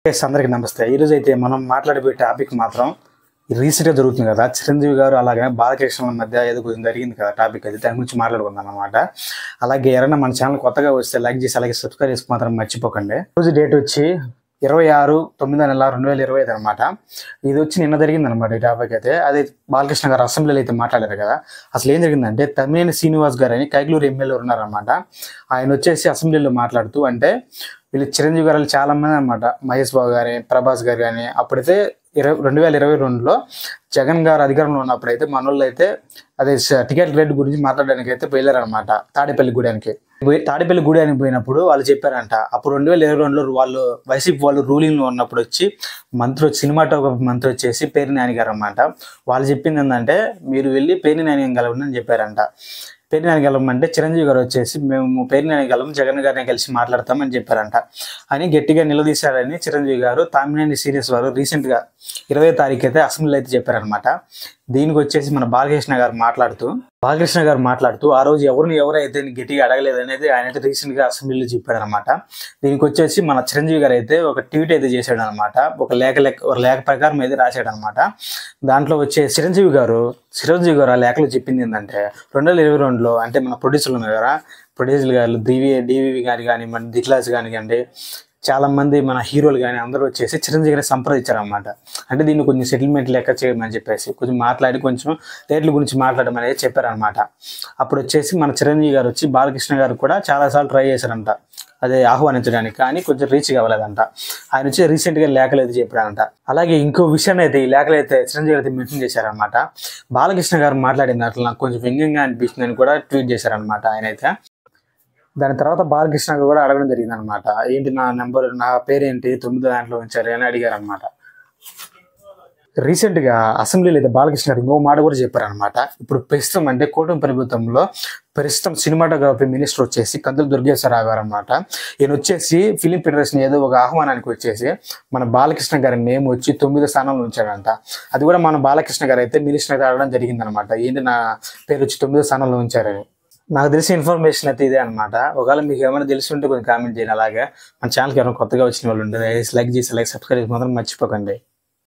అందరికీ నమస్తే. ఈరోజు అయితే మనం మాట్లాడబోయే టాపిక్ మాత్రం రీసెంట్గా జరుగుతుంది కదా, చిరంజీవి గారు అలాగే బాలకృష్ణ మధ్య ఏదో కొంచెం జరిగింది కదా టాపిక్. అది దాని గురించి మాట్లాడుకుందాం అనమాట. అలాగే ఎవరైనా మన ఛానల్ కొత్తగా వస్తే లైక్ చేసి అలాగే సబ్స్క్రైబ్ చేసి మాత్రం మర్చిపోకండి. రోజు డేట్ వచ్చి 26/9/2025 అనమాట. ఇది వచ్చి నిన్న జరిగింది అనమాట. ఈ టాపిక్ అయితే అది బాలకృష్ణ గారు అసెంబ్లీలో అయితే మాట్లాడారు కదా. అసలు ఏం జరిగిందంటే, తమ్మినేని శ్రీనివాస్ గారు అని కైకలూరు ఎమ్మెల్యే ఉన్నారనమాట. ఆయన వచ్చేసి అసెంబ్లీలో మాట్లాడుతూ అంటే వీళ్ళు చిరంజీవి గారు చాలా మంది అనమాట, మహేష్ బాబు గారి, ప్రభాస్ గారు కానీ అప్పుడైతే 2022లో జగన్ గారు అధికారంలో ఉన్నప్పుడైతే మనోళ్ళు అయితే అదే టికెట్ రేట్ గురించి మాట్లాడడానికి అయితే వెళ్ళారనమాట తాడేపల్లి గూడానికి. తాడేపల్లి గూడానికి పోయినప్పుడు వాళ్ళు చెప్పారంట, అప్పుడు 2022లో వాళ్ళు వైసీపీ వాళ్ళు రూలింగ్లో ఉన్నప్పుడు వచ్చి మంత్రి సినిమాటోగ్రఫీ మంత్రి వచ్చేసి పేర్ని నాని గారు అనమాట. వాళ్ళు చెప్పింది ఏంటంటే, మీరు వెళ్ళి పేర్ని నాని కలవండి అని చెప్పారంట. పేర్ని నాని కలవమంటే చిరంజీవి గారు వచ్చేసి మేము పేర్ని నాని కలవం, జగన్ గారిని కలిసి మాట్లాడతామని చెప్పారంట అని గట్టిగా నిలదీశారని చిరంజీవి గారు తమ్మినేని శ్రీనివాస్ గారు రీసెంట్గా 20వ తారీఖు అయితే అసెంబ్లీలో అయితే చెప్పారనమాట. దీనికి వచ్చేసి మన బాలకృష్ణ గారు మాట్లాడుతూ ఆ రోజు ఎవరైతే గట్టిగా అడగలేదు అనేది ఆయన అయితే రీసెంట్గా అసెంబ్లీలో చెప్పాడనమాట. దీనికి వచ్చేసి మన చిరంజీవి గారు అయితే ఒక ట్వీట్ అయితే చేశాడు అనమాట. ఒక లేఖ ప్రకారం అయితే రాశాడు అనమాట. దాంట్లో వచ్చే చిరంజీవి గారు ఆ లేఖలో చెప్పింది ఏంటంటే, 2022లో అంటే మన ప్రొడ్యూసర్లు ఉన్నారు కదా, ప్రొడ్యూసర్ గారు డివివి గారు కానీ మన దిక్లాస్ కానివ్వండి, చాలా మంది మన హీరోలు కానీ అందరూ వచ్చేసి చిరంజీవి గారిని సంప్రదించారనమాట. అంటే దీన్ని కొంచెం సెటిల్మెంట్ లెక్క చేయమని చెప్పేసి కొంచెం మాట్లాడి కొంచెం రేట్ల గురించి మాట్లాడడం అనేది చెప్పారనమాట. అప్పుడు వచ్చేసి మన చిరంజీవి గారు వచ్చి బాలకృష్ణ గారు కూడా చాలాసార్లు ట్రై చేశారంట అదే ఆహ్వానించడానికి, కానీ కొంచెం రీచ్ కావలేదంట. ఆయన వచ్చి రీసెంట్గా లేఖలు అయితే చెప్పారంట. అలాగే ఇంకో విషయాన్ని అయితే ఈ లేఖలు అయితే చిరంజీవి అయితే మెన్షన్ చేశారనమాట. బాలకృష్ణ గారు మాట్లాడిన దాంట్లో నాకు కొంచెం వ్యంగ్యంగా అనిపిస్తుంది అని కూడా ట్వీట్ చేశారనమాట ఆయన అయితే. దాని తర్వాత బాలకృష్ణ కూడా అడగడం జరిగింది అనమాట, ఏంటి నా పేరేంటి 9 దాంట్లో ఉంచారు అని అడిగారు అనమాట. రీసెంట్గా అసెంబ్లీలో అయితే బాలకృష్ణ గారు ఇంకో మాట కూడా చెప్పారనమాట. ఇప్పుడు ప్రస్తుతం అంటే కూటమి ప్రభుత్వంలో ప్రస్తుతం సినిమాటోగ్రఫీ మినిస్టర్ వచ్చేసి కందుల దుర్గేశ్వరరావు గారు అనమాట. ఈయన వచ్చేసి ఫిలిం ఫెడరేషన్ ఏదో ఒక ఆహ్వానానికి వచ్చేసి మన బాలకృష్ణ గారి నేమ్ వచ్చి 9వ స్థానంలో ఉంచాడంట. అది కూడా మన బాలకృష్ణ గారు అయితే మినిస్టర్ అయితే అడగడం జరిగిందనమాట, ఏంటి నా పేరు వచ్చి 9వ స్థానంలో ఉంచారని. నాకు తెలిసిన ఇన్ఫర్మేషన్ అయితే ఇదే అనమాట. ఒకవేళ మీకు ఏమైనా తెలిసి ఉంటే కొంచెం కామెంట్ చేయండి. అలాగే మన ఛానల్కి ఎవరైనా కొత్తగా వచ్చిన వాళ్ళు ఉంటే లైక్ చేసి సబ్స్క్రైబ్ మాత్రం మర్చిపోకండి.